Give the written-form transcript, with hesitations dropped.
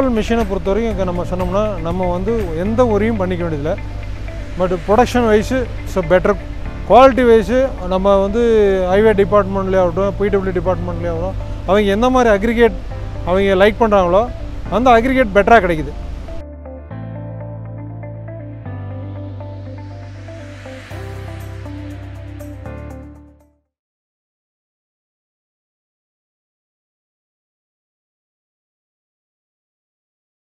Propel machine பொறுத்தவரைக்கும் நம்ம சொன்னோம்னா நம்ம வந்து எந்த ஒரியும் பண்ணிக்க வேண்டியதில்லை. But production wise so better quality wise நம்ம வந்து ஹைவே டிபார்ட்மெண்ட்லேயே ஆகட்டும் பிடபிள்யூ டிபார்ட்மெண்ட்லேயே ஆகட்டும் அவங்க எந்த மாதிரி அக்ரிகேட் அவங்க லைக் பண்ணுறாங்களோ அந்த அக்ரிகேட் பெட்டராக கிடைக்குது.